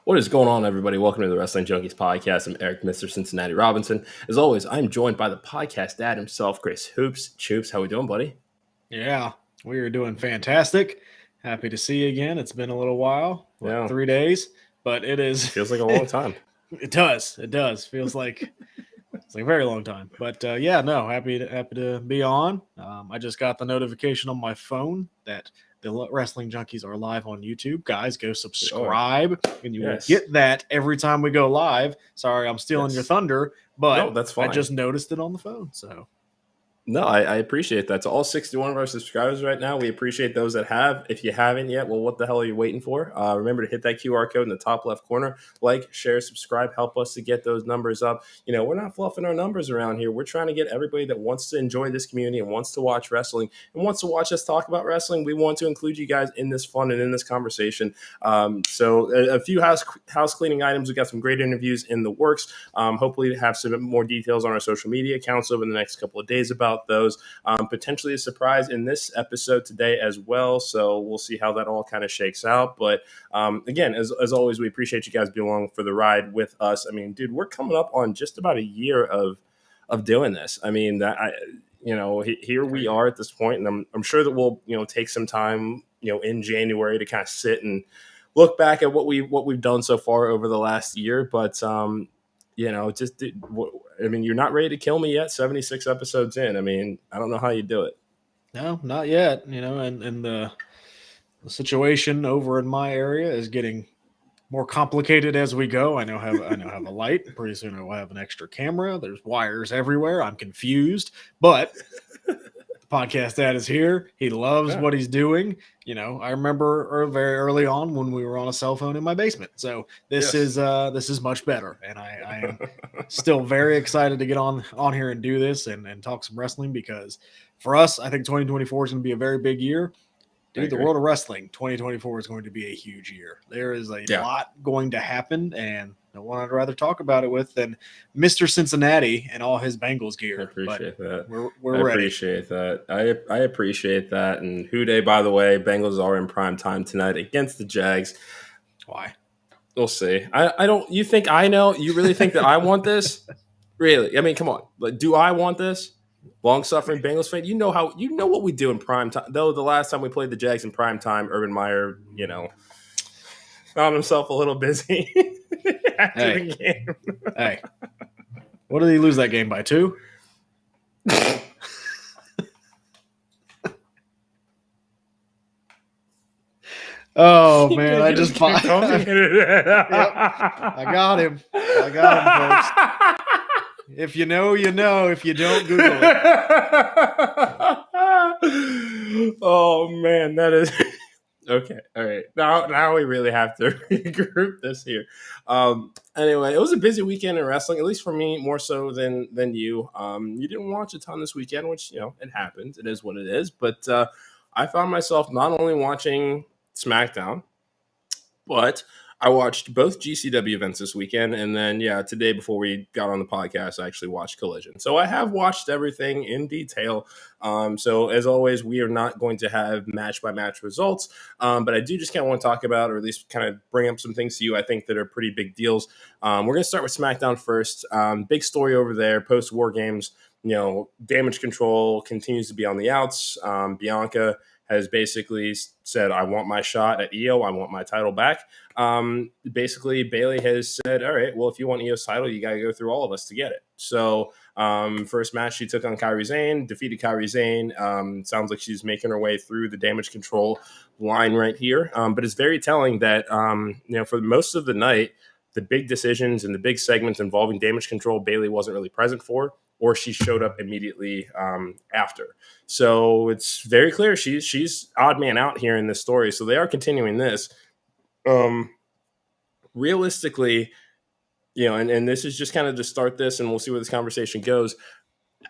What is going on, everybody? Welcome to the Wrestling Junkies podcast. I'm Eric, Mr. Cincinnati Robinson. As always, I'm joined by the podcast dad himself, Grace Hoops. Choops, how we doing, buddy? Yeah, we are doing fantastic. Happy to see you again. It's been a little while, 3 days, but it is. Feels like a long time. It does. Feels like it's like a very long time. But happy to be on. I just got the notification on my phone that the Wrestling Junkies are live on YouTube. Guys, go subscribe, and you will get that every time we go live. Sorry, I'm stealing your thunder, but no, that's fine. I just noticed it on the phone, so. No, I appreciate that. To all 61 of our subscribers right now, we appreciate those that have. If you haven't yet, well, what the hell are you waiting for? Remember to hit that QR code in the top left corner. Like, share, subscribe. Help us to get those numbers up. You know, we're not fluffing our numbers around here. We're trying to get everybody that wants to enjoy this community and wants to watch wrestling and wants to watch us talk about wrestling. We want to include you guys in this fun and in this conversation. So a few house cleaning items. We've got some great interviews in the works. Hopefully have some more details on our social media accounts over the next couple of days about those. Potentially a surprise in this episode today as well, so we'll see how that all kind of shakes out. But again, as always, we appreciate you guys being along for the ride with us. I mean, dude, we're coming up on just about a year of doing this. I mean, here we are at this point, and I'm sure that we'll take some time in January to kind of sit and look back at what we've done so far over the last year. But you're not ready to kill me yet. 76 episodes in. I mean, I don't know how you do it. No, not yet. And the situation over in my area is getting more complicated as we go. I now have a light. Pretty soon I will have an extra camera. There's wires everywhere. I'm confused, but the podcast dad is here. He loves what he's doing. I remember very early on when we were on a cell phone in my basement. So this is much better, and I am still very excited to get on here and do this and talk some wrestling, because for us, I think 2024 is going to be a very big year. Dude, the world of wrestling, 2024 is going to be a huge year. There is a lot going to happen, and no one I'd rather talk about it with than Mr. Cincinnati and all his Bengals gear. I appreciate that. We're ready. I appreciate that. I appreciate that. And who day, by the way, Bengals are in prime time tonight against the Jags. Why? We'll see. I don't. You think I know? You really think that I want this? Really? I mean, come on. Like, do I want this? Long-suffering Bengals fan, you know what we do in prime time. Though the last time we played the Jags in prime time, Urban Meyer, found himself a little busy after the game. Hey, what did he lose that game by? 2? Oh man, I just yep, I got him, folks. If you know, you know. If you don't, Google it. Oh man, that is okay. All right, now we really have to regroup this here. Anyway, it was a busy weekend in wrestling, at least for me, more so than you. You didn't watch a ton this weekend, which it happens. It is what it is. But I found myself not only watching SmackDown, but I watched both GCW events this weekend, and then, today before we got on the podcast, I actually watched Collision. So I have watched everything in detail. So as always, we are not going to have match-by-match results, but I do just kind of want to talk about, or at least kind of bring up some things to you I think that are pretty big deals. We're going to start with SmackDown first. Big story over there, post-War Games. Damage Control continues to be on the outs. Bianca has basically said, I want my shot at EO. I want my title back. Basically, Bayley has said, all right, well, if you want EO's title, you got to go through all of us to get it. So first match, she took on Kairi Sane, defeated Kairi Sane. Sounds like she's making her way through the Damage Control line right here. But it's very telling that, for most of the night, the big decisions and the big segments involving Damage Control, Bayley wasn't really present for. or she showed up immediately after. So it's very clear she's odd man out here in this story. So they are continuing this. Realistically, and this is just kind of to start this, and we'll see where this conversation goes.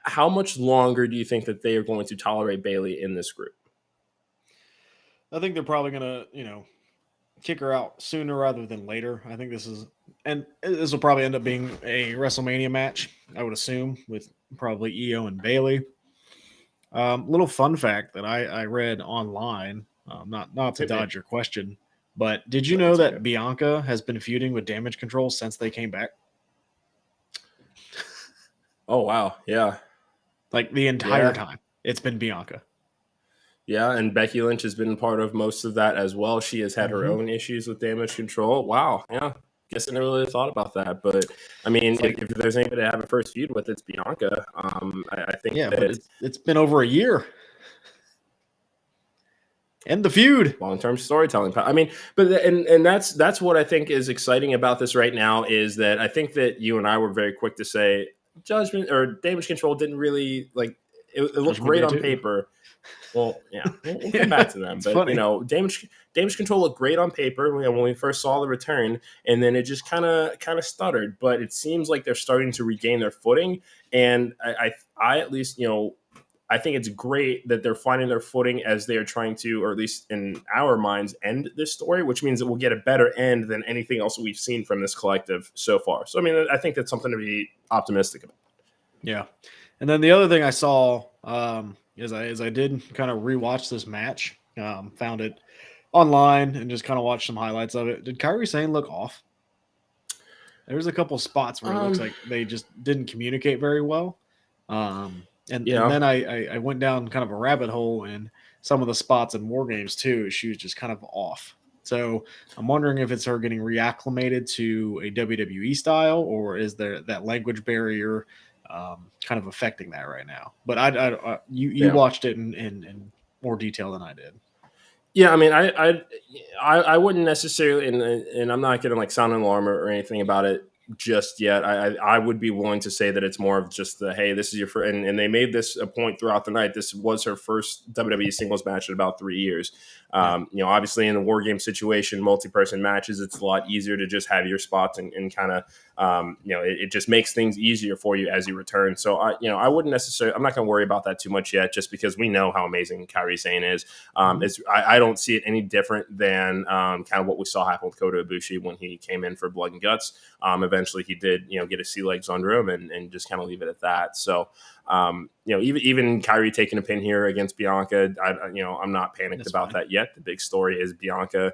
How much longer do you think that they are going to tolerate Bayley in this group? I think they're probably going to, kick her out sooner rather than later. I think this will probably end up being a WrestleMania match, I would assume, with probably Io and Bayley. Little fun fact that I read online, not to dodge your question, but did you know that Bianca has been feuding with Damage Control since they came back? Oh, wow. Yeah. Like the entire time, it's been Bianca. Yeah, and Becky Lynch has been part of most of that as well. She has had her own issues with Damage Control. Wow. Yeah. Guess I never really thought about that. But, I mean, if there's anybody to have a first feud with, it's Bianca. I think but it's been over a year. End the feud. Long-term storytelling. I mean, and that's what I think is exciting about this right now is that I think that you and I were very quick to say Judgment or Damage Control didn't really like it looked great on paper. Well, yeah, we'll come back to them. But funny. Damage Control looked great on paper when we first saw the return, and then it just kind of stuttered. But it seems like they're starting to regain their footing, and I at least I think it's great that they're finding their footing as they are trying to, or at least in our minds, end this story, which means that we'll get a better end than anything else we've seen from this collective so far. So, I mean, I think that's something to be optimistic about. Yeah. And then the other thing I saw is I did kind of rewatch this match, found it online and just kind of watched some highlights of it. Did Kairi Sane look off? There was a couple spots where it looks like they just didn't communicate very well. And then I went down kind of a rabbit hole in some of the spots in War Games too. She was just kind of off. So I'm wondering if it's her getting reacclimated to a WWE style, or is there that language barrier kind of affecting that right now? But you watched it in more detail than I did. Yeah, I mean, I wouldn't necessarily, and I'm not going to like sound an alarm or anything about it just yet. I would be willing to say that it's more of just the, hey, this is your first, and they made this a point throughout the night. This was her first WWE singles match in about 3 years. Obviously in the War Game situation, multi-person matches, it's a lot easier to just have your spots and kind of, it just makes things easier for you as you return. So I wouldn't necessarily, I'm not going to worry about that too much yet, just because we know how amazing Kairi Sane is. I don't see it any different than kind of what we saw happen with Kota Ibushi when he came in for Blood and Guts. Eventually he did, get his sea legs under him and just kind of leave it at that. So, even Kairi taking a pin here against Bianca, I'm not panicked about that yet. The big story is Bianca,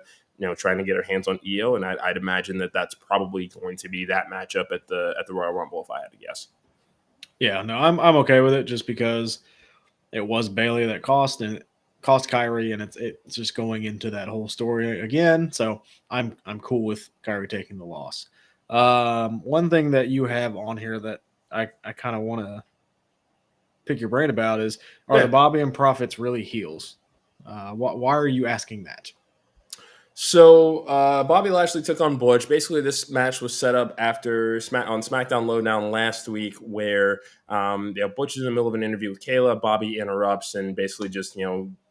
trying to get her hands on Io, and I'd imagine that that's probably going to be that matchup at the Royal Rumble if I had to guess. Yeah, no, I'm okay with it just because it was Bayley that cost Kairi, and it's just going into that whole story again. So I'm cool with Kairi taking the loss. One thing that you have on here that I kind of want to pick your brain about is, are the Bobby and Profits really heels? Why are you asking that? So Bobby Lashley took on Butch. Basically, this match was set up after on SmackDown Lowdown last week, where Butch is in the middle of an interview with Kayla. Bobby interrupts and basically just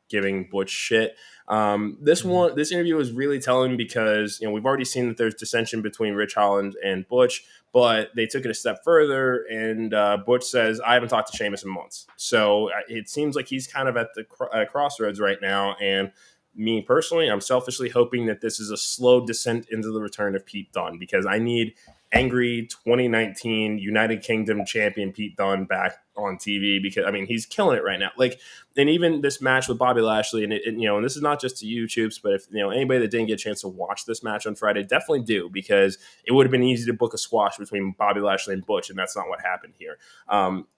giving Butch shit. This interview was really telling because we've already seen that there's dissension between Rich Holland and Butch, but they took it a step further, and Butch says, "I haven't talked to Sheamus in months." So it seems like he's kind of at the crossroads right now, and me personally, I'm selfishly hoping that this is a slow descent into the return of Pete Dunne, because I need angry 2019 United Kingdom champion Pete Dunne back on TV, because he's killing it right now. And even this match with Bobby Lashley, and and this is not just to YouTubes, but if anybody that didn't get a chance to watch this match on Friday, definitely do, because it would have been easy to book a squash between Bobby Lashley and Butch, and that's not what happened here.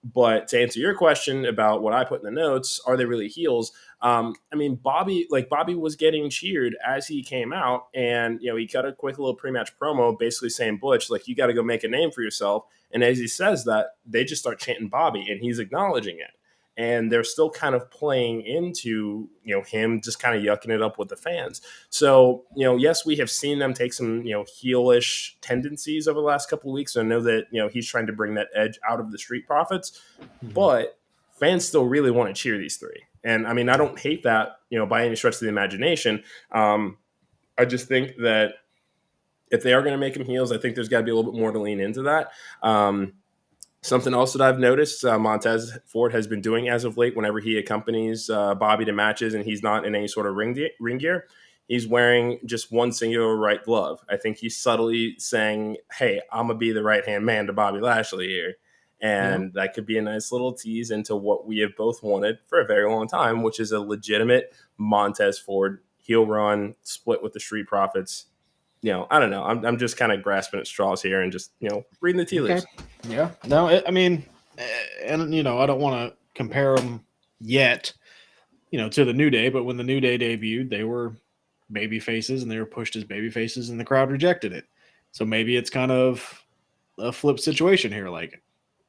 But to answer your question about what I put in the notes, are they really heels? Bobby was getting cheered as he came out, and he cut a quick little pre-match promo basically saying, Butch, you got to go make a name for yourself. And as he says that, they just start chanting Bobby, and he's acknowledging it. and they're still kind of playing into, him just kind of yucking it up with the fans. So, yes, we have seen them take some, heelish tendencies over the last couple of weeks. So I know that, he's trying to bring that edge out of the Street Profits, but fans still really want to cheer these three. And I mean, I don't hate that, by any stretch of the imagination. I just think that if they are going to make him heels, I think there's got to be a little bit more to lean into that. Something else that I've noticed Montez Ford has been doing as of late, whenever he accompanies Bobby to matches and he's not in any sort of ring gear, he's wearing just one singular right glove. I think he's subtly saying, hey, I'm going to be the right-hand man to Bobby Lashley here. And that could be a nice little tease into what we have both wanted for a very long time, which is a legitimate Montez Ford heel run split with the Street Profits. I don't know. I'm just kind of grasping at straws here and just, reading the tea leaves. Yeah. No, I mean, and, I don't want to compare them yet, to the New Day, but when the New Day debuted, they were baby faces and they were pushed as baby faces and the crowd rejected it. So maybe it's kind of a flip situation here. Like,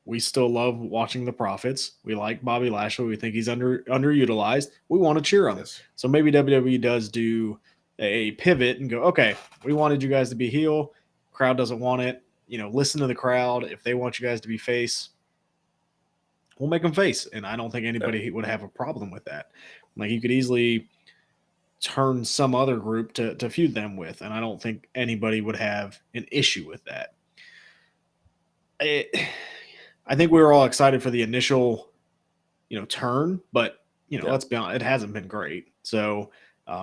we still love watching the Profits. We like Bobby Lashley. We think he's underutilized. We want to cheer on this. So maybe WWE does do a pivot and go, okay, we wanted you guys to be heel. Crowd doesn't want it. Listen to the crowd. If they want you guys to be face, we'll make them face. And I don't think anybody would have a problem with that. Like, you could easily turn some other group to feud them with, and I don't think anybody would have an issue with that. I think we were all excited for the initial, turn, but let's be honest, it hasn't been great. So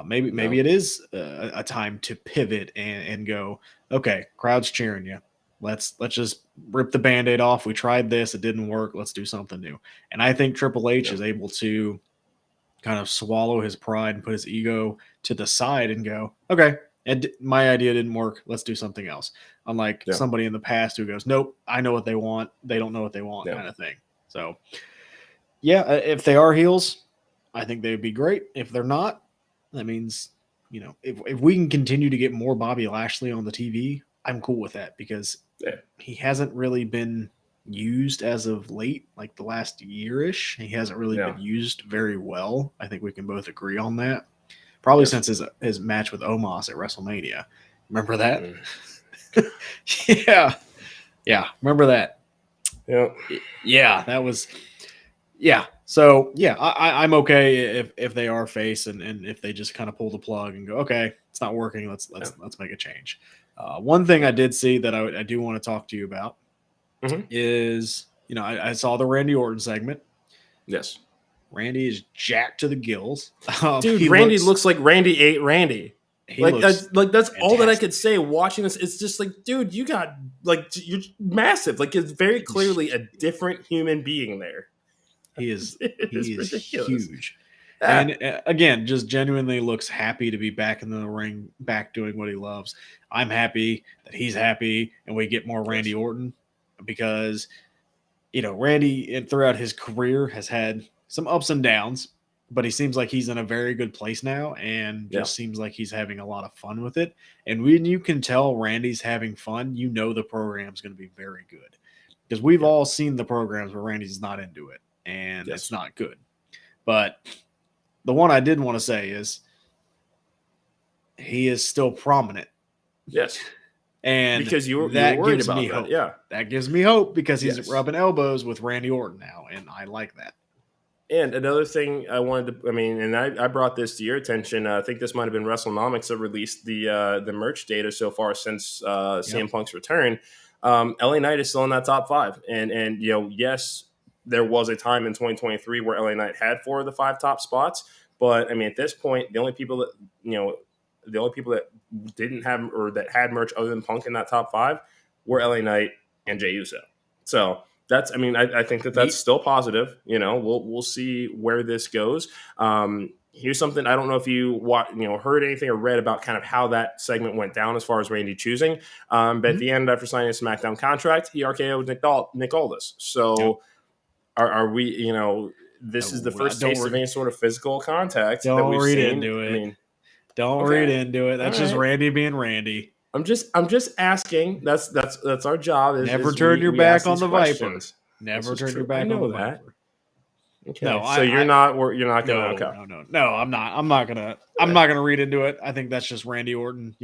maybe it is a time to pivot and go, okay, crowd's cheering you. Let's just rip the Band-Aid off. We tried this, it didn't work. Let's do something new. And I think Triple H is able to kind of swallow his pride and put his ego to the side and go, okay, and my idea didn't work. Let's do something else. Unlike somebody in the past who goes, nope, I know what they want. They don't know what they want, kind of thing. So, if they are heels, I think they'd be great. If they're not, that means, if we can continue to get more Bobby Lashley on the TV, I'm cool with that, because he hasn't really been used as of late, like the last year-ish. He hasn't really been used very well. I think we can both agree on that. Probably since his match with Omos at WrestleMania. Remember that? Yeah. Remember that? Yeah. That was. Yeah. So I'm okay if they are face and if they just kind of pull the plug and go, okay, it's not working. Let's make a change. One thing I did see that I do want to talk to you about is, I saw the Randy Orton segment. Yes. Randy is jacked to the gills. Dude, Randy looks like Randy ate Randy. That's fantastic. all that I could say watching this. It's just like, dude, you're massive. Like, it's very clearly a different human being there. He is huge. And again, just genuinely looks happy to be back in the ring, back doing what he loves. I'm happy that he's happy and we get more Randy Orton, because, Randy throughout his career has had some ups and downs, but he seems like he's in a very good place now and just seems like he's having a lot of fun with it. And when you can tell Randy's having fun, the program's going to be very good, because we've all seen the programs where Randy's not into it and it's not good. But the one I did want to say is he is still prominent. Yes. And because you were worried about that. Hope. Yeah. That gives me hope, because he's rubbing elbows with Randy Orton now, and I like that. And another thing I wanted to, and I brought this to your attention. I think this might have been WrestleNomics that released the merch data so far since CM Punk's return. LA Knight is still in that top 5. And yes, there was a time in 2023 where LA Knight had 4 of the 5 top spots. But at this point, the only people that didn't have, or that had merch other than Punk in that top 5 were LA Knight and Jey Uso. So that's, I think that's still positive. We'll see where this goes. Here's something, I don't know if you heard anything or read about kind of how that segment went down as far as Randy choosing. But at the end, after signing a SmackDown contract, he RKO'd Nick Aldis. So are we, this is the first taste of any sort of physical contact that we've seen. Into it. Don't read into it. That's just Randy being Randy. I'm just asking. That's our job. Never turn your back on the Viper. Never turn your back on the Viper. Okay, No, so you're not gonna. Okay, no. I'm not. I'm not gonna read into it. I think that's just Randy Orton.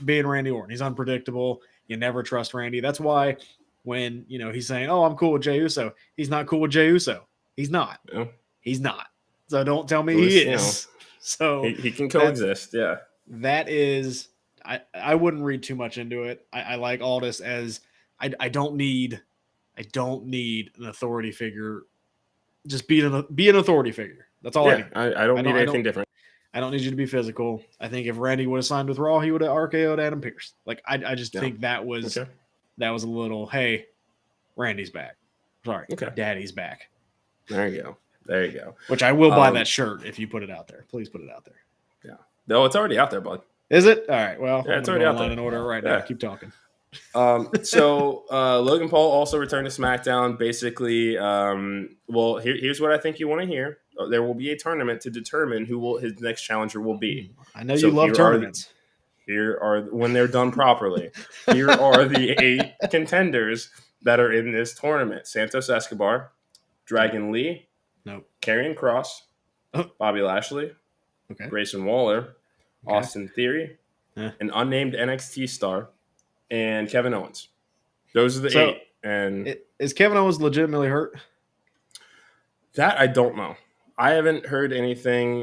Being Randy Orton, he's unpredictable. You never trust Randy. That's why when he's saying, "Oh, I'm cool with Jey Uso," he's not cool with Jey Uso. He's not. yeah. He's not. So don't tell me At he least, is. So he can that's coexist. Yeah. that is. I wouldn't read too much into it. I like Aldis as I don't need an authority figure. Just be an authority figure. That's all I need. I don't need anything different. I don't need you to be physical. I think if Randy would have signed with Raw, he would have RKO'd Adam Pearce. Like I just think that was a little. Hey, Randy's back. Sorry, Daddy's back. There you go. Which I will buy that shirt if you put it out there. Please put it out there. Yeah. No, it's already out there, bud. Is it? All right. Well, yeah, it's already out there. In order right now. Keep talking. So Logan Paul also returned to SmackDown. Basically, here's what I think you want to hear. There will be a tournament to determine who his next challenger will be. I know you love tournaments. Here are when they're done properly. Here are the 8 contenders that are in this tournament: Santos Escobar, Dragon Lee, Karrion Kross, Bobby Lashley, Grayson Waller, Austin Theory, an unnamed NXT star, and Kevin Owens. Those are the 8. And is Kevin Owens legitimately hurt? That I don't know. I haven't heard anything.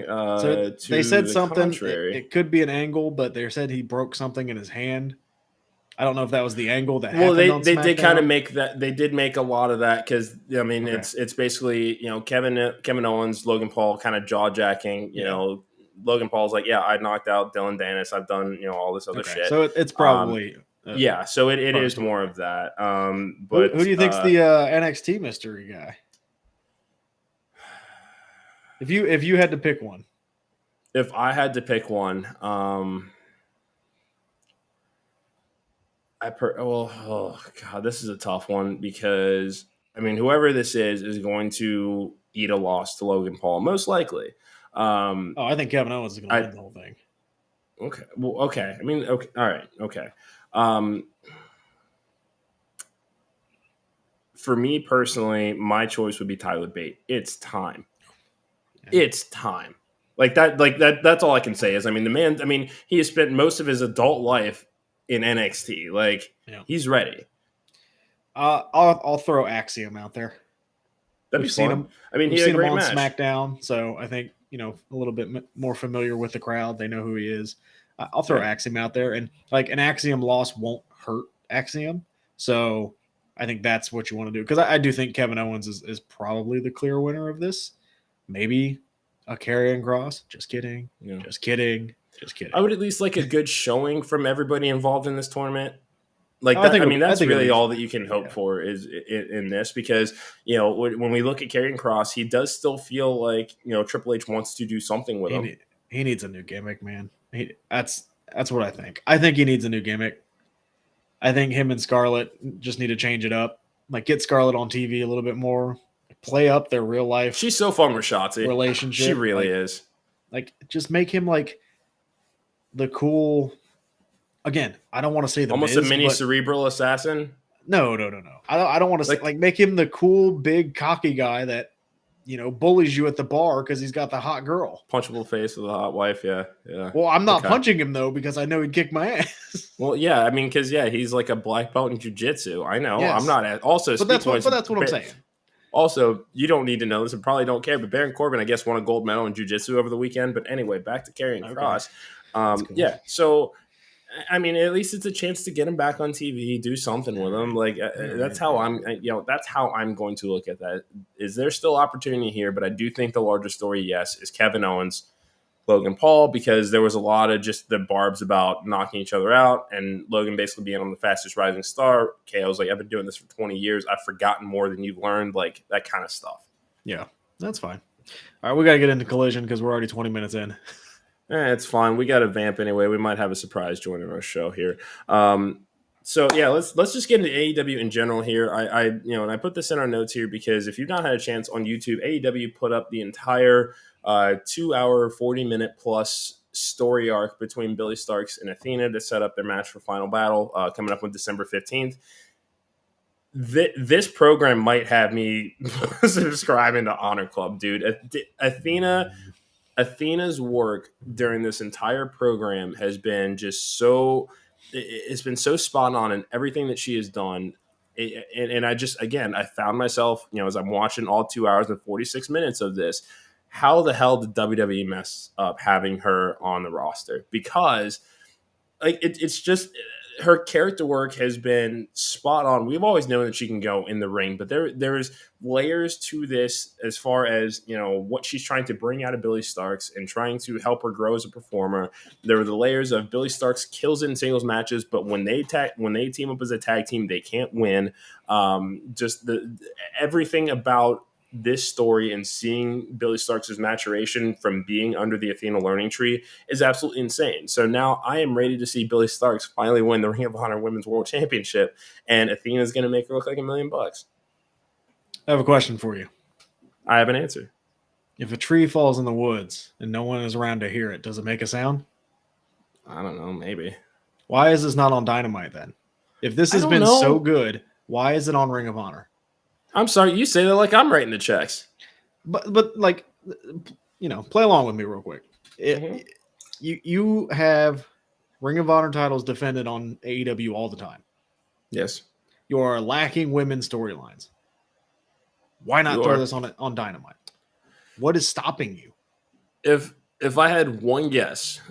They said something. Contrary. It could be an angle, but they said he broke something in his hand. I don't know if that was the angle that. Well, they did kind of make that. They did make a lot of that because I mean it's basically Kevin Owens, Logan Paul kind of jaw jacking. Logan Paul's like, I knocked out Dylan Dennis. I've done all this other shit. So it's probably So it is more of that. But who do you think's the NXT mystery guy? If you had to pick one. If I had to pick one, this is a tough one because I mean, whoever this is going to eat a loss to Logan Paul, most likely. I think Kevin Owens is going to win the whole thing. Okay. Well, okay. I mean, okay. All right. Okay. For me personally, my choice would be Tyler Bate. It's time. It's time. That's all I can say is, I mean, the man, I mean, he has spent most of his adult life in NXT. He's ready. I'll throw Axiom out there. We've seen him. I mean, we've seen him on SmackDown, so I think, a little bit more familiar with the crowd. They know who he is. I'll throw Axiom out there, and an Axiom loss won't hurt Axiom. So I think that's what you want to do. Because I do think Kevin Owens is probably the clear winner of this. Maybe a Karrion Kross. Just kidding. Just kidding. I would at least like a good showing from everybody involved in this tournament. That's really all that you can hope for is in this because, when we look at Karrion Kross, he does still feel like, Triple H wants to do something with him. He needs a new gimmick, man. That's what I think. I think he needs a new gimmick. I think him and Scarlett just need to change it up. Get Scarlett on TV a little bit more. Play up their real life. She's so fun with Shotzi. Relationship. She really is. Just make him the cool. Again, I don't want to say the almost Miz, a mini cerebral assassin. No. I don't want to say make him the cool, big, cocky guy that bullies you at the bar because he's got the hot girl, punchable face with a hot wife. Yeah. Well, I'm not punching him though because I know he'd kick my ass. Well, yeah, I mean, because he's like a black belt in jiu-jitsu. I know. Yes. I'm not. Also, but that's what I'm saying. Also, you don't need to know this and probably don't care, but Baron Corbin, I guess, won a gold medal in jiu-jitsu over the weekend. But anyway, back to Karrion Kross. Cool. Yeah, so, I mean, at least it's a chance to get him back on TV, do something with him. That's how I'm going to look at that. Is there still opportunity here? But I do think the larger story, yes, is Kevin Owens, Logan Paul, because there was a lot of just the barbs about knocking each other out and Logan basically being on the fastest rising star. KO's like, I've been doing this for 20 years. I've forgotten more than you've learned, that kind of stuff. Yeah, that's fine. All right, we got to get into Collision because we're already 20 minutes in. It's fine. We got to vamp anyway. We might have a surprise joining our show here. So yeah, let's just get into AEW in general here. I put this in our notes here because if you've not had a chance on YouTube, AEW put up the entire 2-hour, 40-minute plus story arc between Billy Starks and Athena to set up their match for Final Battle coming up on December 15th. This program might have me subscribing to Honor Club, dude. Athena's work during this entire program has been just so, it's been so spot on in everything that she has done. And I just, again, I found myself, as I'm watching all 2 hours and 46 minutes of this, how the hell did WWE mess up having her on the roster? Because it's just, her character work has been spot on. We've always known that she can go in the ring, but there's layers to this as far as what she's trying to bring out of Billy Starks and trying to help her grow as a performer. There are the layers of Billy Starks kills it in singles matches, but when they team up as a tag team, they can't win. Just everything about this story and seeing Billy Starks' maturation from being under the Athena learning tree is absolutely insane. So now I am ready to see Billy Starks finally win the Ring of Honor Women's World Championship, and Athena's going to make her look like $1 million. I have a question for you. I have an answer. If a tree falls in the woods and no one is around to hear it, does it make a sound? I don't know, maybe. Why is this not on Dynamite then? If this has been so good, why is it on Ring of Honor? I'm sorry, you say that like I'm writing the checks. But like, play along with me real quick. You have Ring of Honor titles defended on AEW all the time. Yes. You are lacking women's storylines. Why not throw this on Dynamite? What is stopping you? If I had one guess,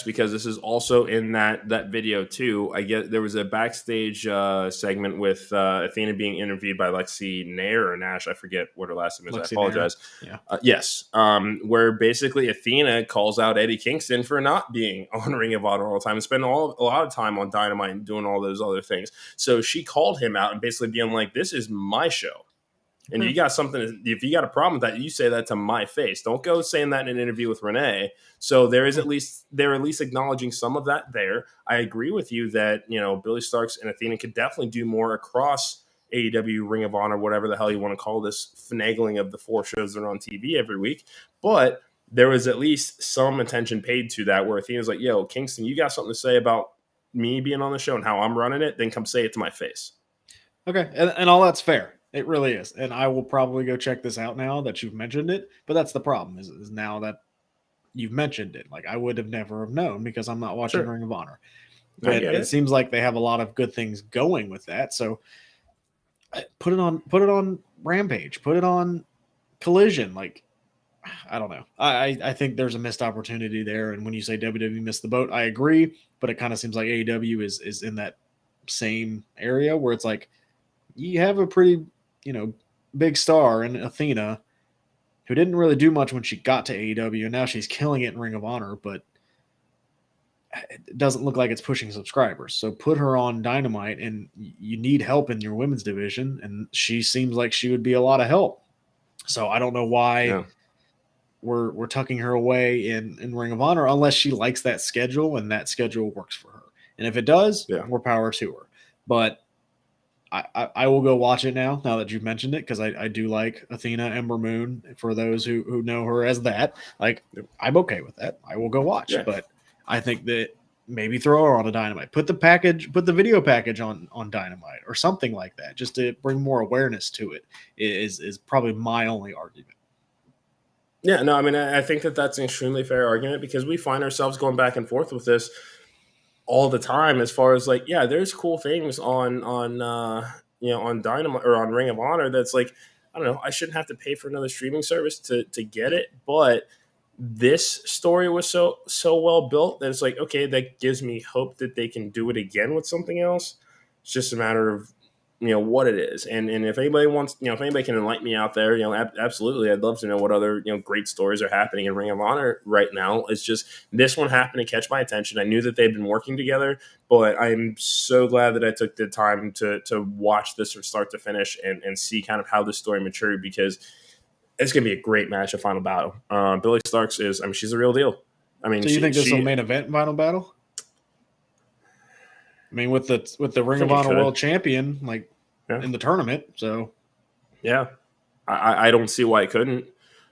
because this is also in that video too, I get there was a backstage segment with Athena being interviewed by Lexi Nair or Nash. I forget what her last name is. I apologize. Yeah. Yes. Where basically Athena calls out Eddie Kingston for not being on Ring of Honor all the time and spending a lot of time on Dynamite and doing all those other things. So she called him out and basically being like, "This is my show. And you got something, if you got a problem with that, you say that to my face. Don't go saying that in an interview with Renee." So they're at least acknowledging some of that there. I agree with you that, Billy Starks and Athena could definitely do more across AEW, Ring of Honor, whatever the hell you want to call this finagling of the 4 shows that are on TV every week. But there was at least some attention paid to that where Athena's like, "Yo, Kingston, you got something to say about me being on the show and how I'm running it? Then come say it to my face." Okay. And all that's fair. It really is. And I will probably go check this out now that you've mentioned it. But that's the problem is now that you've mentioned it. Like, I would have never have known because I'm not watching Ring of Honor. But it seems like they have a lot of good things going with that. So put it on Rampage. Put it on Collision. Like, I don't know. I think there's a missed opportunity there. And when you say WWE missed the boat, I agree. But it kind of seems like AEW is in that same area where it's like you have a pretty big star in Athena who didn't really do much when she got to AEW, and now she's killing it in Ring of Honor, but it doesn't look like it's pushing subscribers. So put her on Dynamite, and you need help in your women's division, and she seems like she would be a lot of help. So I don't know why we're tucking her away in Ring of Honor unless she likes that schedule and that schedule works for her. And if it does, more power to her. But I will go watch it now that you've mentioned it, because I do like Athena Ember Moon. For those who know her as that, like, I'm okay with that. I will go watch. But I think that maybe throw her on a Dynamite. Put the video package on Dynamite or something like that, just to bring more awareness to it. Is probably my only argument. Yeah, no, I mean, I think that's an extremely fair argument because we find ourselves going back and forth with this all the time as far as like, yeah, there's cool things on Dynamite or on Ring of Honor that's like, I don't know, I shouldn't have to pay for another streaming service to get it, but this story was so well built that it's like, okay, that gives me hope that they can do it again with something else. It's just a matter of what it is, and if anybody wants, if anybody can enlighten me out there, absolutely, I'd love to know what other great stories are happening in Ring of Honor right now. It's just this one happened to catch my attention. I knew that they'd been working together, but I'm so glad that I took the time to watch this from start to finish and see kind of how the story matured, because it's going to be a great match of Final Battle. Billy Starks is, she's a real deal. So you think this will main event Final Battle? I mean, with the Ring of Honor World Champion, in the tournament, so yeah, I don't see why it couldn't.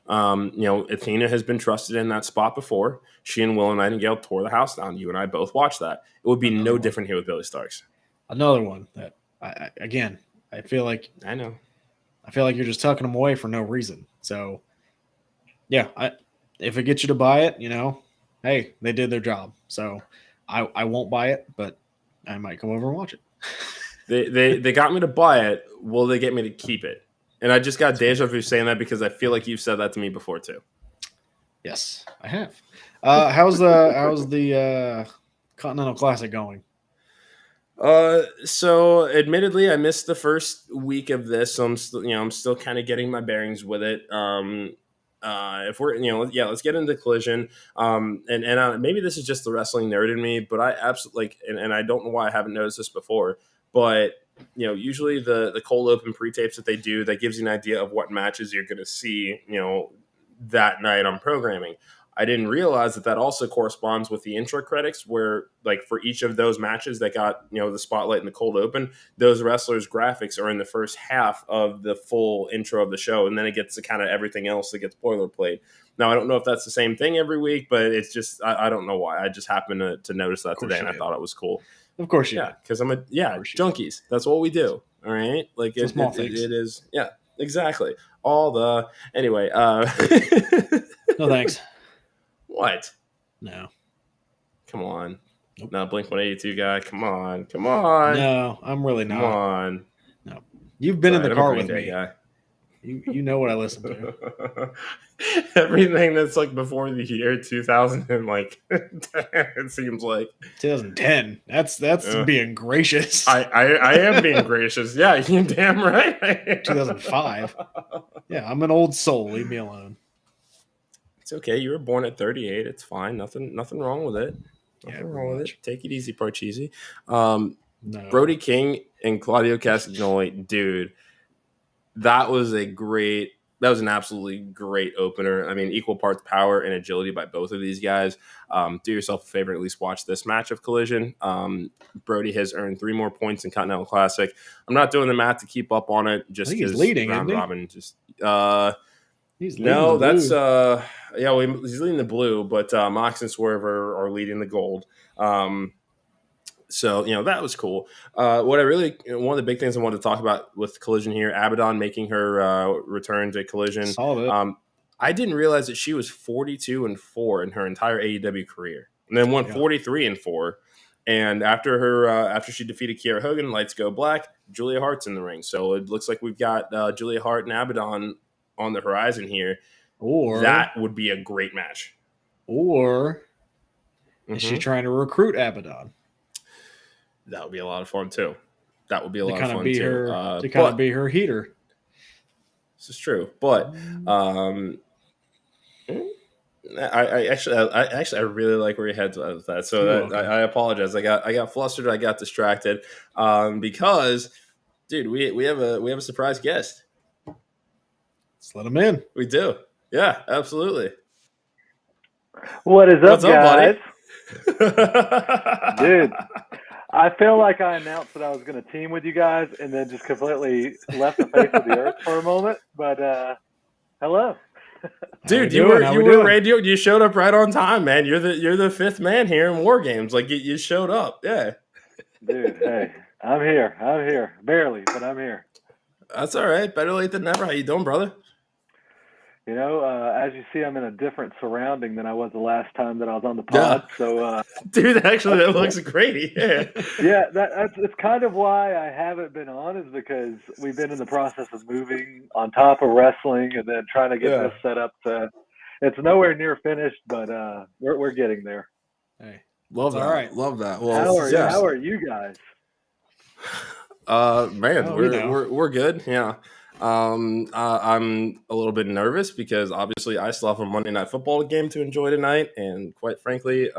Athena has been trusted in that spot before. She and Willow Nightingale tore the house down. You and I both watched that. It would be no different here with Billy Starks. Another one that Again, I feel like I know. you're just tucking them away for no reason. So, yeah, if it gets you to buy it, hey, they did their job. So, I won't buy it, but I might come over and watch it. They got me to buy it. Will they get me to keep it? And I just got deja vu saying that because I feel like you've said that to me before too. Yes, I have. How's the Continental Classic going? So admittedly, I missed the first week of this, so I'm still kind of getting my bearings with it. If we're, let's get into Collision. And maybe this is just the wrestling nerd in me, but I absolutely and I don't know why I haven't noticed this before, but usually the cold open pre-tapes that they do, that gives you an idea of what matches you're going to see, that night on programming. I didn't realize that also corresponds with the intro credits, where like for each of those matches that got the spotlight in the cold open, those wrestlers' graphics are in the first half of the full intro of the show, and then it gets to kind of everything else that gets boilerplate. Now I don't know if that's the same thing every week, but it's just I don't know why. I just happened to notice that today, and I thought it was cool. Of course you did. Because I'm junkies. That's what we do. All right, like it's small things. It is. Yeah, exactly. Anyway. No thanks. What? No. Come on. Nope. No, Blink-182 guy. Come on. No, I'm really not. Come on. No. You've been in the car with me. Guy. You know what I listen to. Everything that's like before the year 2000 and like it seems like 2010. That's being gracious. I am being gracious. Yeah, you're damn right. 2005. Yeah, I'm an old soul. Leave me alone. It's okay. You were born at 38. It's fine. Nothing wrong with it. Nothing wrong with it. Take it easy, Parcheesi. No. Brody King and Claudio Castagnoli, dude, that was an absolutely great opener. I mean, equal parts power and agility by both of these guys. Do yourself a favor, at least watch this match of Collision. Brody has earned 3 more points in Continental Classic. I'm not doing the math to keep up on it, just because round robin just he's leading that's he's leading the blue, but Mox and Swerve are leading the gold. So that was cool. One of the big things I wanted to talk about with Collision here, Abaddon making her return to Collision. I didn't realize that she was 42-4 in her entire AEW career, and then won 43-4. And after she defeated Kiera Hogan, Lights Go Black, Julia Hart's in the ring. So it looks like we've got Julia Hart and Abaddon on the horizon here. Or that would be a great match. Or is she trying to recruit Abaddon? That would be a lot of fun too. That would be a lot of fun too. To kind of be her heater. This is true, but I actually really like where your head's at with that. So I apologize. I got flustered. I got distracted because, dude, we have a surprise guest. Let's let him in. We do. Yeah, absolutely. What is up, guys? Dude, I feel like I announced that I was going to team with you guys and then just completely left the face of the earth for a moment. But hello. Dude, you were radio. You showed up right on time, man. You're the 5th man here in War Games. Like you showed up. Yeah. Dude, hey, I'm here. Barely, but I'm here. That's all right. Better late than never. How you doing, brother? As you see, I'm in a different surrounding than I was the last time that I was on the pod. Yeah. So, dude, actually, that looks great. Yeah, yeah, it's kind of why I haven't been on, is because we've been in the process of moving on top of wrestling and then trying to get this set up to. It's nowhere near finished, but we're getting there. Hey, love that. All right, love that. Well, how are you guys? Man, we're good. Yeah. I'm a little bit nervous because obviously I still have a Monday Night Football game to enjoy tonight, and quite frankly,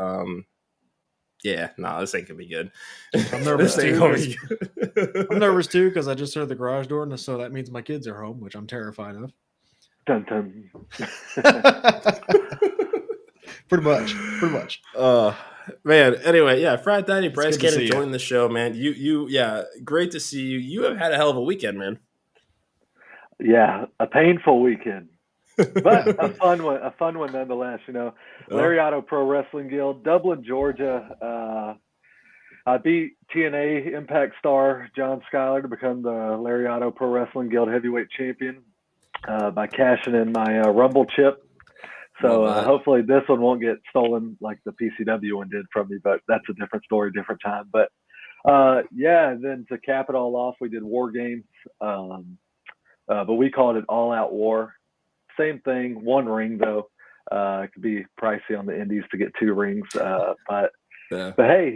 this ain't gonna be good. I'm nervous too. I'm nervous too because I just heard the garage door, and so that means my kids are home, which I'm terrified of. Dun dun. Pretty much. Man, anyway, Frat Daddy Bryce can't join the show, man. You great to see you. You have had a hell of a weekend, man. Yeah, a painful weekend, but a fun one nonetheless. Lariato Pro Wrestling Guild, Dublin, Georgia. I beat TNA Impact star John Schuyler to become the Lariato Pro Wrestling Guild Heavyweight Champion by cashing in my Rumble chip. So hopefully this one won't get stolen like the PCW one did from me, but that's a different story, different time. But then to cap it all off, we did War Games, but we called it All Out War. Same thing, one ring though. It could be pricey on the indies to get 2 rings, but hey,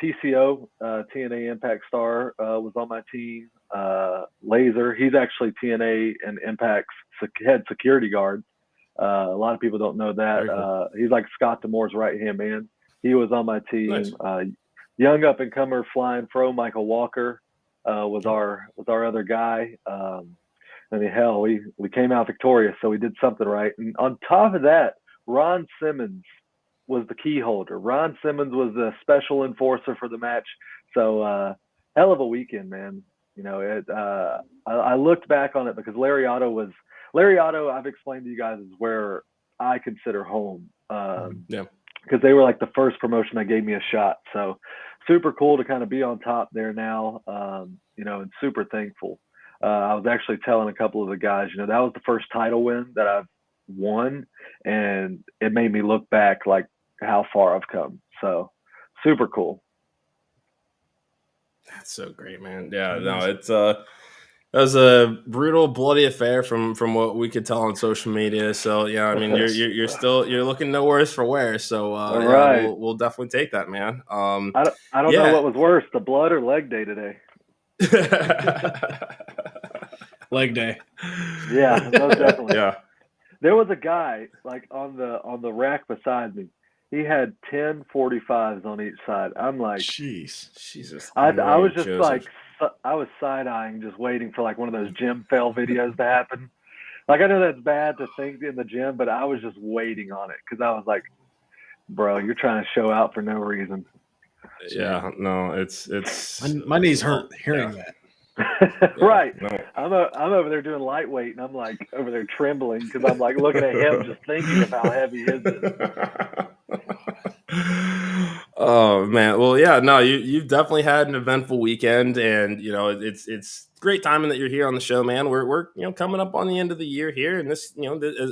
PCO, TNA Impact star, was on my team. Laser, he's actually TNA and Impact's head security guard. A lot of people don't know that. Cool. He's like Scott D'Amore's right-hand man. He was on my team. Nice. Young up-and-comer flying pro Michael Walker was our other guy. Hell, we came out victorious, so we did something right. And on top of that, Ron Simmons was the key holder. Ron Simmons was the special enforcer for the match. So hell of a weekend, man. I looked back on it because Lariato, I've explained to you guys, is where I consider home. Because they were like the first promotion that gave me a shot. So super cool to kind of be on top there now, and super thankful. I was actually telling a couple of the guys, that was the first title win that I've won, and it made me look back like how far I've come. So super cool. That's so great, man. Yeah, no, it's that was a brutal, bloody affair from what we could tell on social media. So yeah, I mean, you're looking no worse for wear. So right. Yeah, we'll definitely take that, man. I don't know what was worse, the blood or leg day today. Leg day. Yeah, most definitely. Yeah. There was a guy like on the rack beside me. He had 10 45s on each side. I'm like, Jesus. I was just Joseph. Like, I was side-eyeing, just waiting for like one of those gym fail videos to happen. Like, I know that's bad to think in the gym, but I was just waiting on it because I was like, bro, you're trying to show out for no reason. Yeah, no, it's my knees hurt hearing that. Right. No. I'm over there doing lightweight, and I'm like over there trembling because I'm like looking at him, just thinking of how heavy his is. Oh man, well, yeah, no, you've definitely had an eventful weekend, and it's great timing that you're here on the show, man. We're coming up on the end of the year here, and this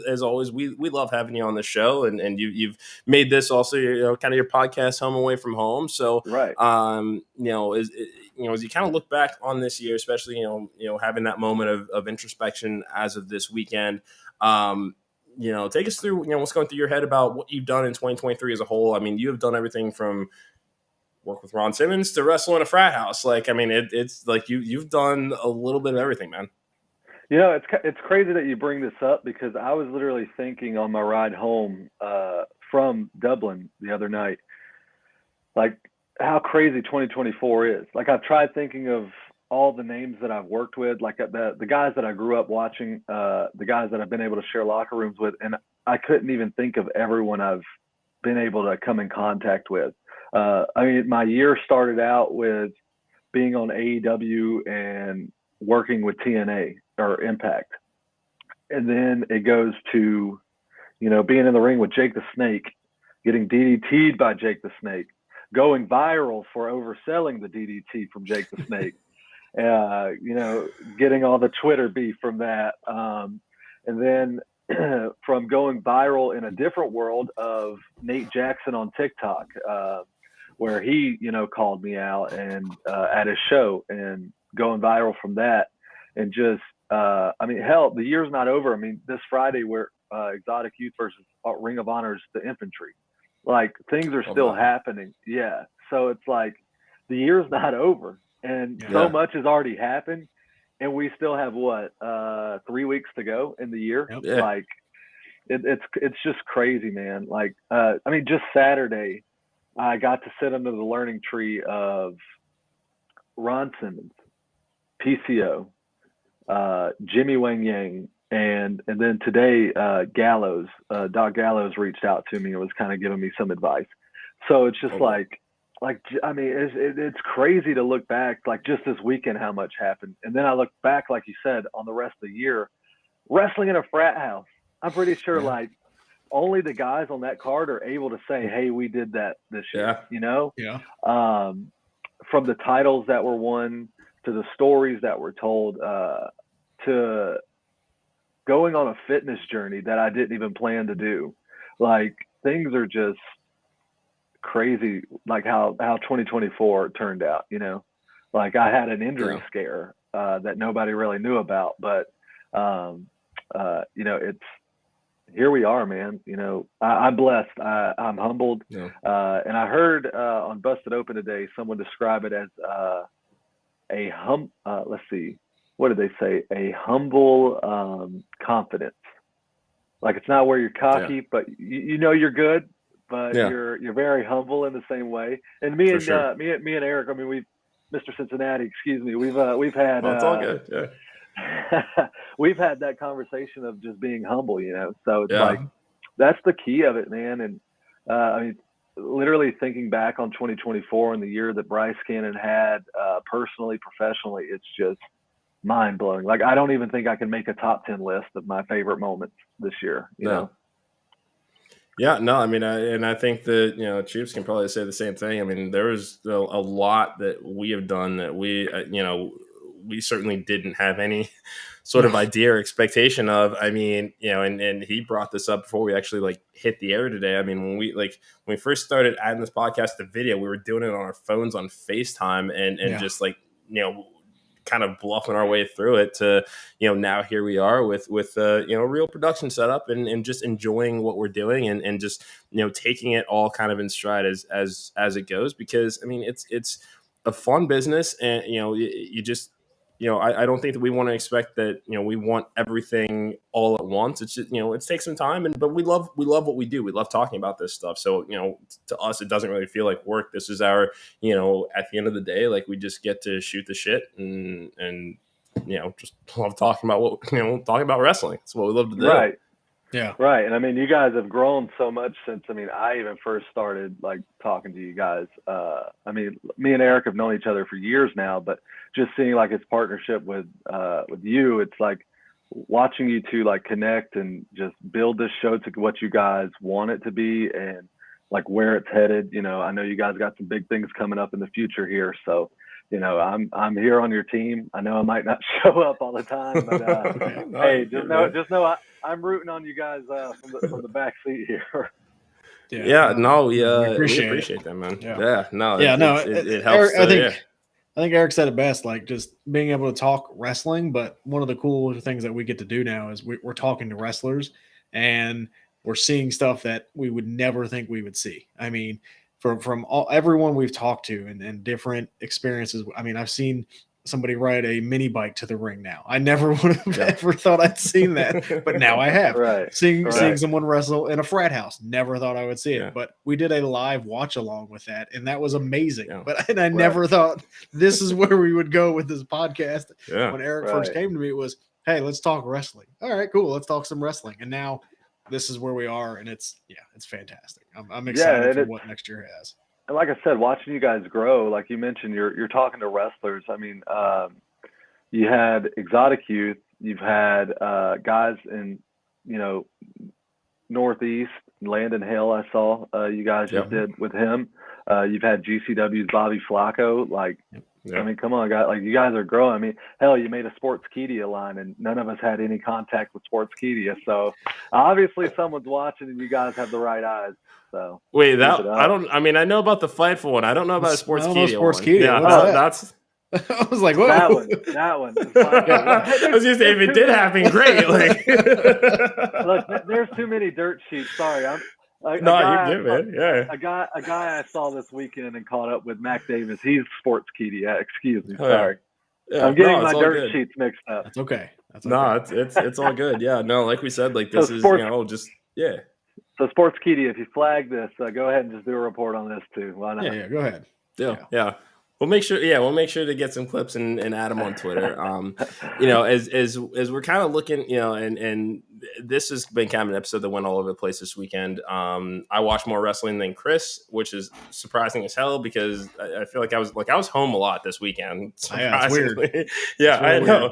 as always, we love having you on the show, and you've made this also kind of your podcast home away from home. So right, as you kind of look back on this year, especially having that moment of introspection as of this weekend. Take us through, what's going through your head about what you've done in 2023 as a whole. I mean, you have done everything from work with Ron Simmons to wrestle in a frat house. Like, I mean, it's like you've done a little bit of everything, man. It's crazy that you bring this up because I was literally thinking on my ride home from Dublin the other night, like how crazy 2024 is. Like, I've tried thinking of all the names that I've worked with, like the guys that I grew up watching, the guys that I've been able to share locker rooms with, and I couldn't even think of everyone I've been able to come in contact with. I mean, my year started out with being on AEW and working with TNA or Impact. And then it goes to, being in the ring with Jake the Snake, getting DDT'd by Jake the Snake, going viral for overselling the DDT from Jake the Snake. Getting all the Twitter beef from that. And then from going viral in a different world of Nate Jackson on TikTok, where he, called me out and at his show and going viral from that. And just, hell, the year's not over. I mean, this Friday we're Exotic Youth versus Ring of Honor's the Infantry. Like, things are still happening. Yeah. So it's like the year's not over. And so much has already happened, and we still have 3 weeks to go in the year. Yep. Yeah. Like, it's just crazy, man. Like, just Saturday, I got to sit under the learning tree of Ron Simmons, PCO, Jimmy Wang Yang, and then today, Gallows, Doc Gallows reached out to me and was kind of giving me some advice. So it's just it's crazy to look back, like just this weekend, how much happened. And then I look back, like you said, on the rest of the year, wrestling in a frat house. I'm pretty sure like only the guys on that card are able to say, hey, we did that this year, Yeah. From the titles that were won to the stories that were told, to going on a fitness journey that I didn't even plan to do. Like, things are just crazy, like how 2024 turned out, like I had an injury scare that nobody really knew about, but it's, here we are, man. I'm blessed. I'm humbled. Yeah. And I heard on Busted Open today, someone describe it as let's see, what did they say? A humble confidence. Like, it's not where you're cocky, but you're good, but you're very humble in the same way. And me and Eric, I mean, Mr. Cincinnati, excuse me, we've had it's all good. Yeah. we've had that conversation of just being humble, so it's like, that's the key of it, man. And I mean, literally thinking back on 2024 and the year that Bryce Cannon had, personally, professionally, it's just mind blowing. Like, I don't even think I can make a top 10 list of my favorite moments this year, you know? Yeah, no, I mean, I think that, Chiefs can probably say the same thing. I mean, there was a lot that we have done that we certainly didn't have any sort of idea or expectation of. I mean, and he brought this up before we actually like hit the air today. I mean, when we first started adding this podcast to video, we were doing it on our phones on FaceTime and just like, kind of bluffing our way through it to, now here we are with real production setup and just enjoying what we're doing and just, taking it all kind of in stride as it goes, because I mean, it's a fun business, and, you just, I don't think that we want to expect that, we want everything all at once. It's just, it takes some time, but we love what we do. We love talking about this stuff. So, to us, it doesn't really feel like work. This is our, at the end of the day, like, we just get to shoot the shit and just love talking about talking about wrestling. That's what we love to do. Right. Yeah. Right. And I mean, you guys have grown so much since, I even first started like talking to you guys. I mean, me and Eric have known each other for years now, but just seeing like his partnership with you, it's like watching you two like connect and just build this show to what you guys want it to be and like where it's headed. I know you guys got some big things coming up in the future here. So, I'm here on your team. I know I might not show up all the time, but hey, just know I'm rooting on you guys from the back seat here. We appreciate that, man. It helps. I think Eric said it best, like just being able to talk wrestling. But one of the cool things that we get to do now is we're talking to wrestlers and we're seeing stuff that we would never think we would see. I mean, from everyone we've talked to and different experiences. I mean, I've seen somebody ride a mini bike to the ring now. I never would have ever thought I'd seen that, but now I have. Seeing someone wrestle in a frat house, never thought I would see it. But we did a live watch along with that, and that was amazing. But I never thought this is where we would go with this podcast. When Eric first came to me, it was, hey, let's talk wrestling. All right, cool. Let's talk some wrestling. And now this is where we are, and it's fantastic. I'm excited for what next year has. And like I said, watching you guys grow, like you mentioned, you're talking to wrestlers. I mean, you had Exotic Youth, you've had guys in, Northeast, Landon Hill, I saw you guys just did with him. You've had GCW's Bobby Flacco. Like, I mean, come on, guys. Like, you guys are growing. I mean, hell, you made a Sportskeeda line, and none of us had any contact with Sportskeeda. So obviously someone's watching, and you guys have the right eyes. So wait, I know about the Fightful one. I don't know about a Sportskeeda one. Yeah, that's. I was like, whoa. That one. I was just saying, if it did happen, great. Like, look, there's too many dirt sheets. Sorry, you did, man. Yeah. A guy I saw this weekend and caught up with, Mac Davis. He's Sportskeeda. Excuse me. Sorry. I'm getting my dirt sheets mixed up. That's okay. No, it's all good. Yeah. No, like we said, like this is So Sportskeeda, if you flag this, go ahead and just do a report on this too. Why not? Yeah, go ahead. Yeah. We'll make sure to get some clips and add them on Twitter. As we're kind of looking, and this has been kind of an episode that went all over the place this weekend. I watched more wrestling than Chris, which is surprising as hell because I feel like I was home a lot this weekend. Surprisingly, yeah, yeah, I know.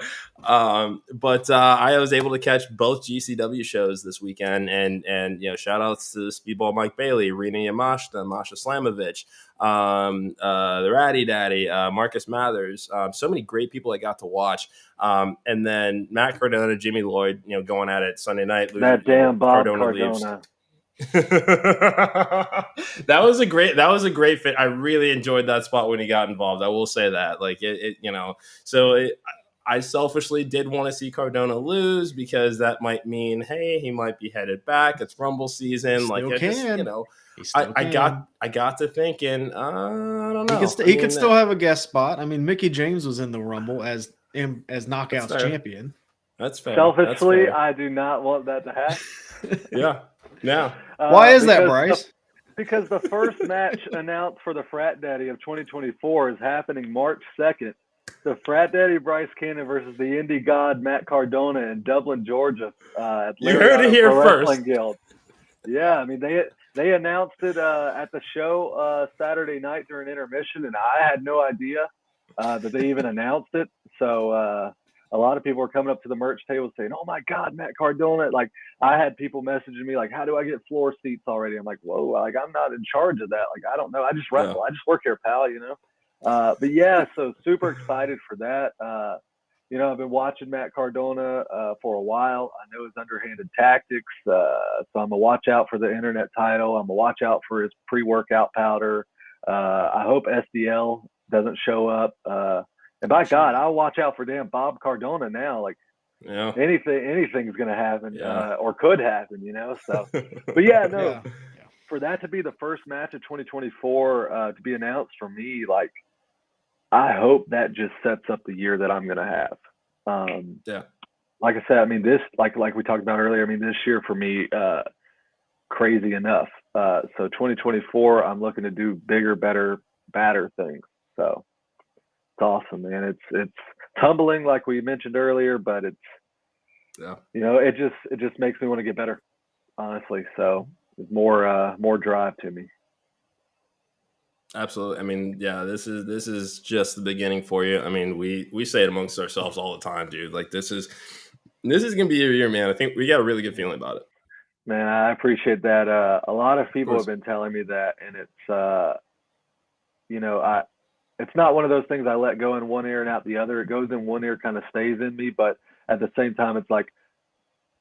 But I was able to catch both GCW shows this weekend, and shout outs to Speedball Mike Bailey, Rena Yamashita, Masha Slamovich, the Ratty Daddy, Marcus Mathers, so many great people I got to watch. And then Matt Cardona, Jimmy Lloyd, going at it Sunday night. That damn Bob Cardona. that was a great fit. I really enjoyed that spot when he got involved. I will say that, I selfishly did want to see Cardona lose because that might mean, hey, he might be headed back. It's Rumble season. I got to thinking, I don't know. He could still have a guest spot. I mean, Mickey James was in the Rumble as Knockouts champion. That's fair. Selfishly, I do not want that to happen. Yeah. Why is that, Bryce? Because the first match announced for the Frat Daddy of 2024 is happening March 2nd. The Frat Daddy Bryce Cannon versus the Indy God Matt Cardona in Dublin, Georgia. At you heard it here first. Guild. Yeah, I mean they announced it at the show Saturday night during intermission, and I had no idea that they even announced it. So a lot of people were coming up to the merch table saying, "Oh my God, Matt Cardona!" Like I had people messaging me like, "How do I get floor seats already?" I'm like, "Whoa, like I'm not in charge of that. Like I don't know. I just wrestle. I just work here, pal. But yeah, so super excited for that. I've been watching Matt Cardona for a while. I know his underhanded tactics, so I'm gonna watch out for the internet title. I'm gonna watch out for his pre-workout powder. I hope SDL doesn't show up. And by God, I'll watch out for damn Bob Cardona now. Like anything's gonna happen or could happen, So, but yeah, no. Yeah. For that to be the first match of 2024 to be announced for me, like. I hope that just sets up the year that I'm going to have. Like I said, I mean, this, like we talked about earlier, I mean, this year for me, crazy enough. So 2024, I'm looking to do bigger, better, badder things. So it's awesome, man. It's humbling, like we mentioned earlier, but it's, it just makes me want to get better, honestly. So there's more drive to me. Absolutely. I mean, yeah, this is just the beginning for you. I mean, we say it amongst ourselves all the time, dude. Like this is gonna be your year, man. I think we got a really good feeling about it. Man, I appreciate that. A lot of people have been telling me that, and it's it's not one of those things I let go in one ear and out the other. It goes in one ear, kind of stays in me, but at the same time, it's like,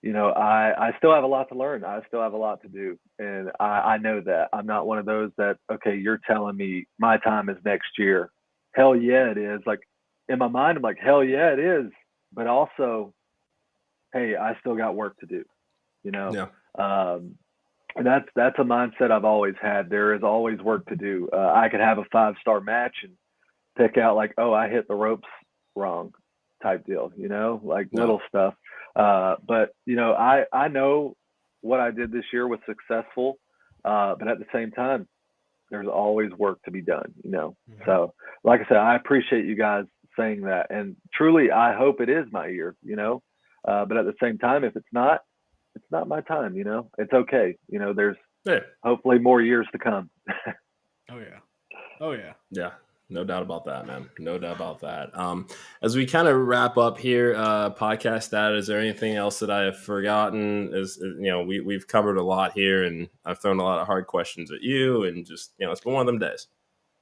I still have a lot to learn. I still have a lot to do. And I know that. I'm not one of those that, okay, you're telling me my time is next year. Hell yeah, it is. Like in my mind, I'm like, hell yeah, it is. But also, hey, I still got work to do, Yeah. And that's a mindset I've always had. There is always work to do. I could have a 5-star match and pick out like, oh, I hit the ropes wrong type deal, little stuff. But I know what I did this year was successful, but at the same time, there's always work to be done, Mm-hmm. So like I said, I appreciate you guys saying that, and truly, I hope it is my year, but at the same time, if it's not my time, it's okay. There's hopefully more years to come. Oh yeah. Yeah. No doubt about that, man. No doubt about that. As we kind of wrap up here, podcast status, is there anything else that I have forgotten? We've covered a lot here, and I've thrown a lot of hard questions at you, and just, it's been one of them days.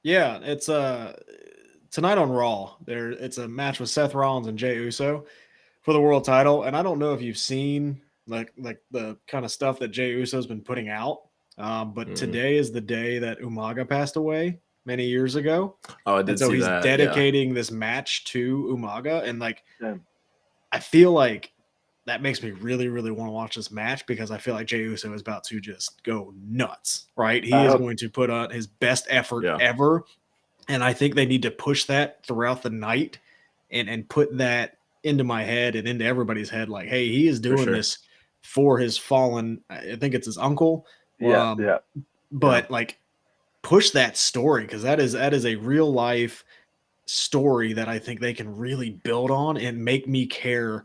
Yeah, it's tonight on Raw. It's a match with Seth Rollins and Jey Uso for the world title, and I don't know if you've seen like the kind of stuff that Jey Uso's been putting out, but today is the day that Umaga passed away many years ago. Oh, I did see that. So he's dedicating this match to Umaga, and I feel like that makes me really, really want to watch this match because I feel like Jey Uso is about to just go nuts, right? He is going to put on his best effort ever, and I think they need to push that throughout the night and put that into my head and into everybody's head, like, hey, he is doing this for his fallen, I think it's his uncle. But push that story, because that is a real life story that I think they can really build on and make me care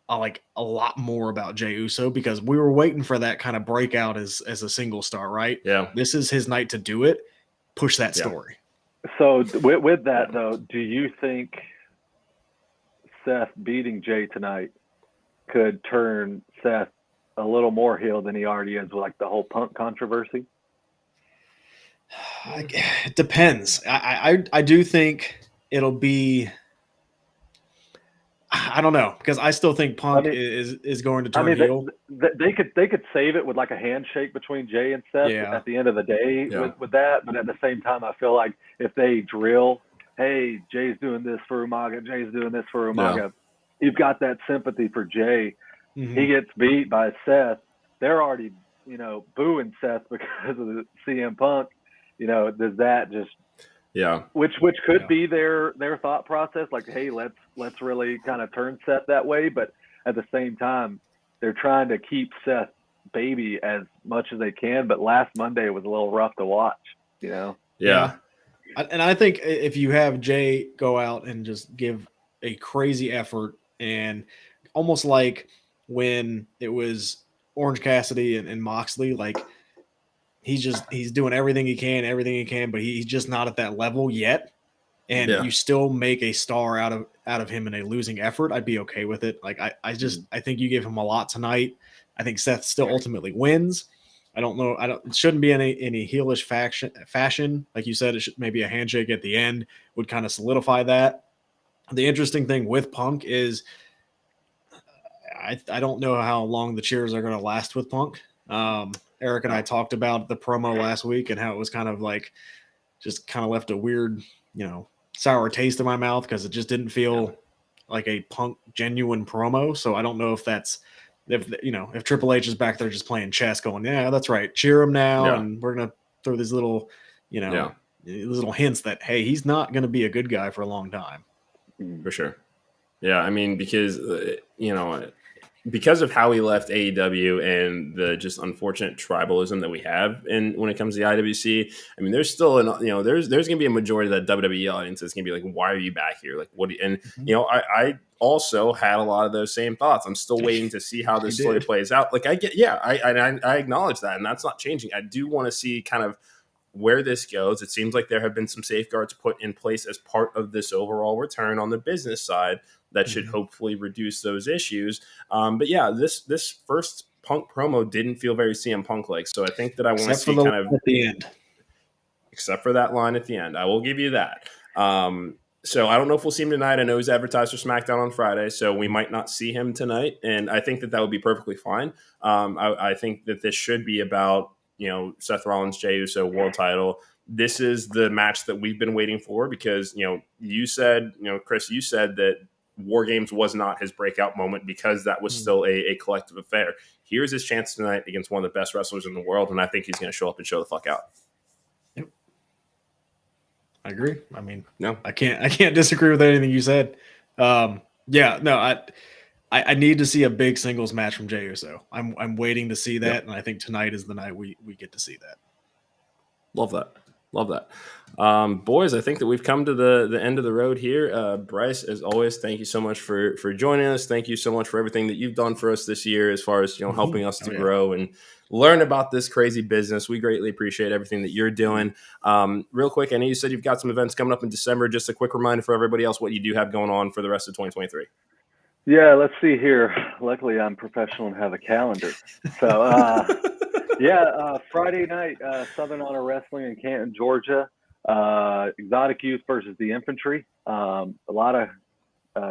like a lot more about Jey Uso, because we were waiting for that kind of breakout as a single star, right? Yeah. This is his night to do it. Push that story. So with that though, do you think Seth beating Jey tonight could turn Seth a little more heel than he already is with like the whole Punk controversy? It depends. I do think it'll be. I don't know, because I still think Punk is going to turn heel. They could save it with like a handshake between Jey and Seth at the end of the day with that. But at the same time, I feel like if they drill, hey, Jay's doing this for Umaga, Jay's doing this for Umaga, you've got that sympathy for Jey. Mm-hmm. He gets beat by Seth. They're already, booing Seth because of the CM Punk. Does that just which could be their thought process, like, hey, let's really kind of turn Seth that way, but at the same time they're trying to keep Seth baby as much as they can. But last Monday was a little rough to watch, And I think if you have Jey go out and just give a crazy effort, and almost like when it was Orange Cassidy and Moxley, like he's doing everything he can, but he's just not at that level yet. And you still make a star out of him in a losing effort, I'd be okay with it. Like I think you give him a lot tonight. I think Seth still ultimately wins. I don't know. It shouldn't be any heelish fashion. Like you said, it should maybe a handshake at the end would kind of solidify that. The interesting thing with Punk is I don't know how long the cheers are going to last with Punk. Eric and I talked about the promo last week and how it was kind of like just kind of left a weird, sour taste in my mouth, because it just didn't feel like a Punk genuine promo. So I don't know if that's if Triple H is back there just playing chess, going, yeah, that's right, cheer him now, and we're gonna throw these little, these little hints that, hey, he's not gonna be a good guy for a long time. For sure. Yeah, I mean, because because of how he left AEW and the just unfortunate tribalism that we have when it comes to the IWC, I mean, there's still there's going to be a majority of that WWE audience that's going to be like, why are you back here? Like, what? I also had a lot of those same thoughts. I'm still waiting to see how this story plays out. Like, I acknowledge that, and that's not changing. I do want to see kind of where this goes. It seems like there have been some safeguards put in place as part of this overall return on the business side that should hopefully reduce those issues. But yeah, this first Punk promo didn't feel very CM Punk like. So I think that I want to see kind of at the end, except for that line at the end. I will give you that. So I don't know if we'll see him tonight. I know he's advertised for SmackDown on Friday, so we might not see him tonight. And I think that would be perfectly fine. I think that this should be about, Seth Rollins, Jey Uso, world title. This is the match that we've been waiting for, because, you said, Chris, you said that War Games was not his breakout moment because that was still a collective affair. Here's his chance tonight against one of the best wrestlers in the world, and I think he's going to show up and show the fuck out. Yep. I agree. I mean, no, I can't disagree with anything you said. I need to see a big singles match from Jey Uso. I'm waiting to see that, and I think tonight is the night we get to see that. Love that. Boys, I think that we've come to the end of the road here. Bryce, as always, thank you so much for joining us. Thank you so much for everything that you've done for us this year, as far as helping us to grow and learn about this crazy business. We greatly appreciate everything that you're doing. Real quick, I know you said you've got some events coming up in December. Just a quick reminder for everybody else what you do have going on for the rest of 2023. Yeah, let's see here. Luckily, I'm professional and have a calendar. So, Friday night, Southern Honor Wrestling in Canton, Georgia. Exotic Youth versus the Infantry. A lot of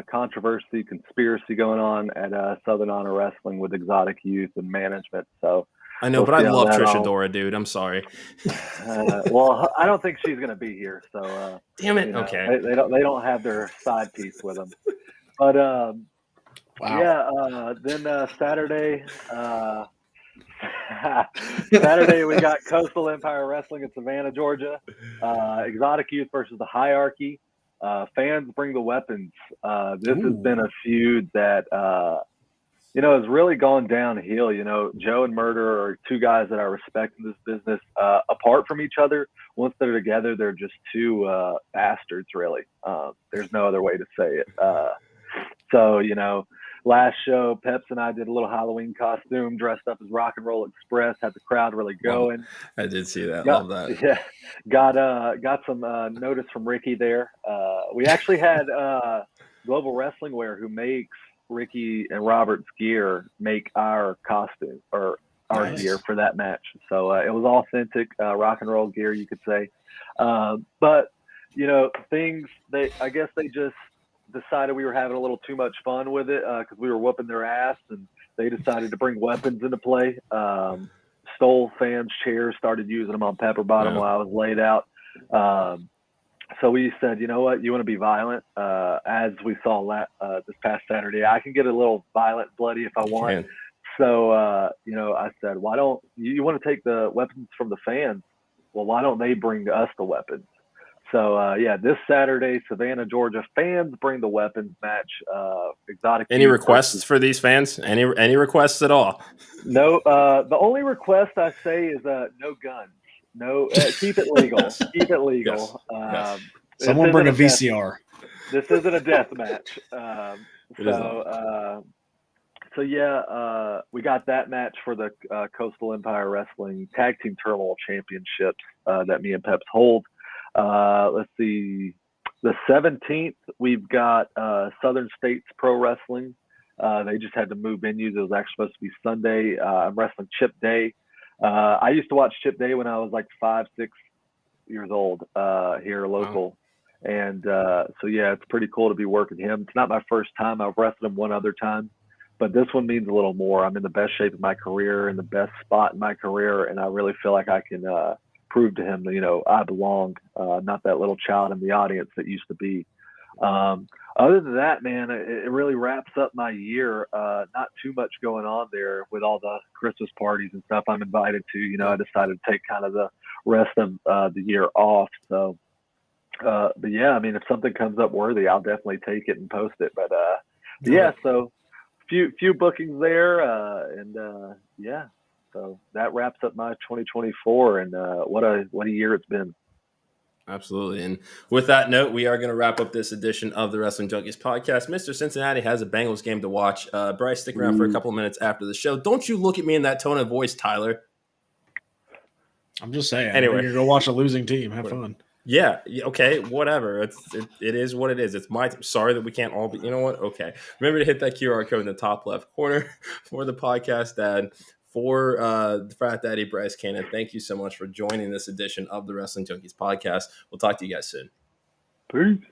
controversy, conspiracy going on at Southern Honor Wrestling with Exotic Youth and management. So I know, but I love Trish Adora, dude. I'm sorry. Well, I don't think she's going to be here. So damn it. Okay. They don't have their side piece with them. But then Saturday. Saturday we got Coastal Empire Wrestling in Savannah, Georgia. Exotic Youth versus the Hierarchy. Fans bring the weapons. This has been a feud that has really gone downhill. Joe and Murder are two guys that I respect in this business. Apart from each other, once they're together, they're just two bastards, really. There's no other way to say it. last show, Peps and I did a little Halloween costume, dressed up as Rock and Roll Express, had the crowd really going. I did see that. Love that. Yeah, got some notice from Ricky there. We actually had Global Wrestling Wear, who makes Ricky and Robert's gear, make our costume or our gear for that match. So it was authentic rock and roll gear, you could say. But I guess they just decided we were having a little too much fun with it because we were whooping their ass, and they decided to bring weapons into play. Stole fans' chairs, started using them on Pepper Bottom while I was laid out. So we said, you know what, you want to be violent? As we saw this past Saturday, I can get a little violent, bloody if I want. So, I said, why don't you want to take the weapons from the fans? Well, why don't they bring us the weapons? So, this Saturday, Savannah, Georgia, fans bring the weapons match. Exotic. Any requests for these fans? Any requests at all? No. The only request I say is no guns. No, keep it legal. Yes. Keep it legal. Yes. Someone bring a VCR. This isn't a death match. We got that match for the Coastal Empire Wrestling Tag Team Turmoil Championships that me and Peps hold. Let's see. The 17th, we've got Southern States Pro Wrestling. They just had to move venues. It was actually supposed to be Sunday. I'm wrestling Chip Day. I used to watch Chip Day when I was like 5, 6 years old here local. Wow. And it's pretty cool to be working him. It's not my first time. I've wrestled him one other time, but this one means a little more. I'm in the best shape of my career, in the best spot in my career, and I really feel like I can prove to him that, I belong, not that little child in the audience that used to be. Other than that, man, it really wraps up my year. Not too much going on there with all the Christmas parties and stuff I'm invited to. I decided to take kind of the rest of the year off. So, if something comes up worthy, I'll definitely take it and post it. But so few bookings there, So that wraps up my 2024, and what a year it's been. Absolutely. And with that note, we are going to wrap up this edition of the Wrestling Junkies podcast. Mr. Cincinnati has a Bengals game to watch. Bryce, stick around for a couple of minutes after the show. Don't you look at me in that tone of voice, Tyler. I'm just saying. Anyway, you're going to go watch a losing team. Have fun. Yeah. Okay. Whatever. It is what it is. It's my team. Sorry that we can't all be. You know what? Okay. Remember to hit that QR code in the top left corner for the podcast, Dad. For the Frat Daddy, Bryce Cannon, thank you so much for joining this edition of the Wrestling Junkies podcast. We'll talk to you guys soon. Peace.